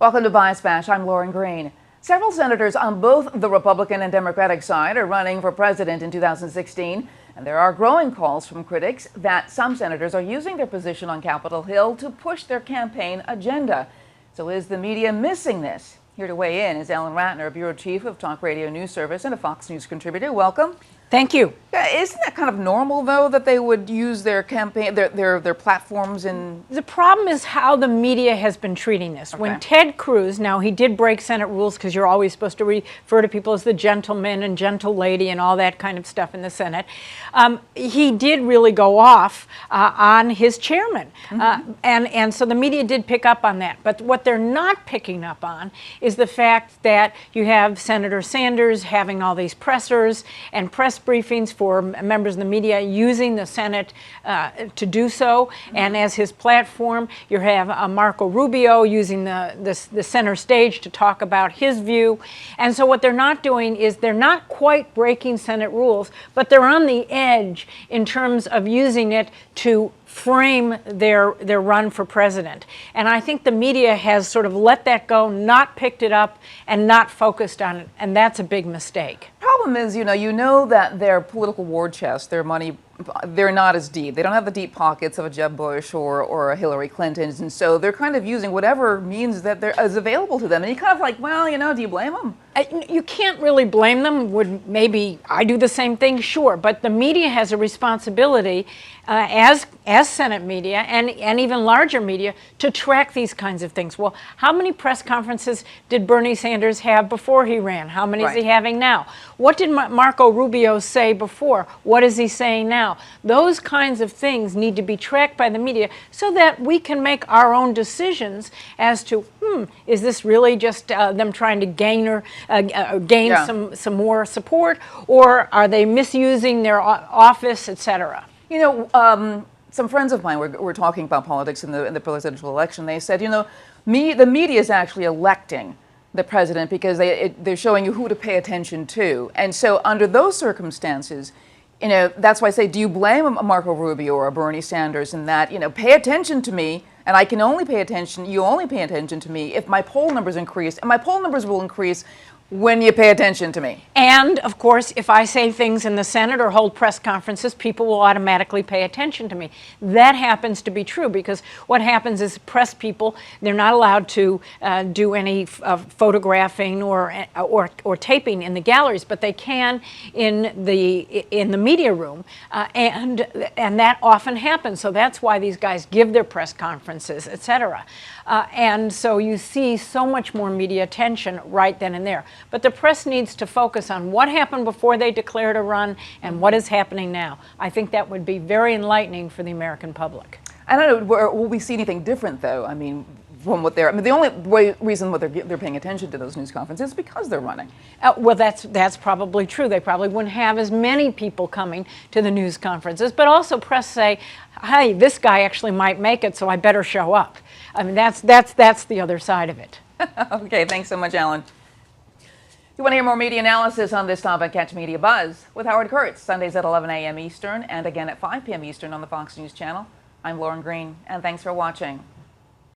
Welcome to Bias Bash. I'm Lauren Green. Several senators on both the Republican and Democratic side are running for president in 2016, and there are growing calls from critics that some senators are using their position on Capitol Hill to push their campaign agenda. So is the media missing this? Here to weigh in is Ellen Ratner, Bureau Chief of Talk Radio News Service and a Fox News contributor. Welcome. Thank you. Isn't that kind of normal, though, that they would use their campaign, their platforms in... The problem is how the media has been treating this. Okay. When Ted Cruz, now he did break Senate rules because you're always supposed to refer to people as the gentleman and gentle lady and all that kind of stuff in the Senate. He did really go off on his chairman. And so the media did pick up on that. But what they're not picking up on is the fact that you have Senator Sanders having all these pressers and press briefings for members of the media using the Senate to do so, and as his platform you have Marco Rubio using the center stage to talk about his view. And so what they're not doing is they're not quite breaking Senate rules, but they're on the edge in terms of using it to frame their run for president. And I think the media has sort of let that go, not picked it up, and not focused on it, and that's a big mistake. Problem is, you know that their political war chest, their money, they're not as deep. They don't have the deep pockets of a Jeb Bush or a Hillary Clinton, and so they're kind of using whatever means that is available to them. And you kind of like, well, do you blame them? You can't really blame them. Would maybe I do the same thing? Sure, but the media has a responsibility as Senate media and even larger media to track these kinds of things. Well, how many press conferences did Bernie Sanders have before he ran? How many is he having now? What did Marco Rubio say before? What is he saying now? Those kinds of things need to be tracked by the media so that we can make our own decisions as to, is this really just them trying to gain some more support, or are they misusing their office, etc.? Some friends of mine were talking about politics in the presidential election. They said, the media is actually electing the president because they're showing you who to pay attention to. And so under those circumstances, that's why I say, do you blame a Marco Rubio or a Bernie Sanders in that, pay attention to me, and I can only pay attention, you only pay attention to me if my poll numbers increase, and my poll numbers will increase when you pay attention to me. And, of course, if I say things in the Senate or hold press conferences, people will automatically pay attention to me. That happens to be true because what happens is press people, they're not allowed to do any photographing or taping in the galleries, but they can in the media room, and that often happens. So that's why these guys give their press conferences, etc. And so you see so much more media attention right then and there. But the press needs to focus on what happened before they declared a run and what is happening now. I think that would be very enlightening for the American public. I don't know, will we see anything different, though? From what the only reason they're paying attention to those news conferences is because they're running. Well, that's probably true. They probably wouldn't have as many people coming to the news conferences, but also press say, hey, this guy actually might make it, so I better show up. That's the other side of it. Okay, thanks so much, Alan. If you want to hear more media analysis on this topic, catch Media Buzz with Howard Kurtz, Sundays at 11 a.m. Eastern and again at 5 p.m. Eastern on the Fox News Channel. I'm Lauren Green, and thanks for watching.